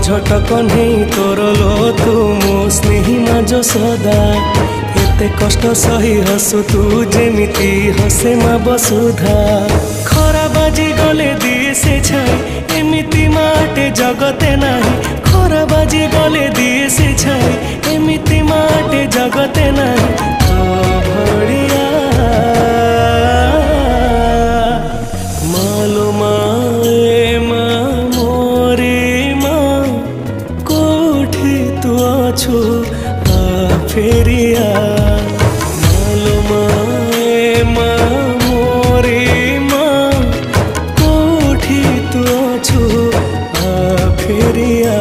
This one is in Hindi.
झटक नहीं तोर लो तू मो स्नेही माज सदा एते कष्ट सही हसु तू जेमिति हसे मा बसुधा खरा बाजी गले दिए से छाई एमिति माटे जगते नाही खरा बाजी गले दिए से छाई एमिति माटे जगते नाही तो भड़िया मालो माए मा मोरे मा कोठी तू अछु आ फेरिया मालो माए मा मोरे मा कोठी तू अछु आ फेरिया।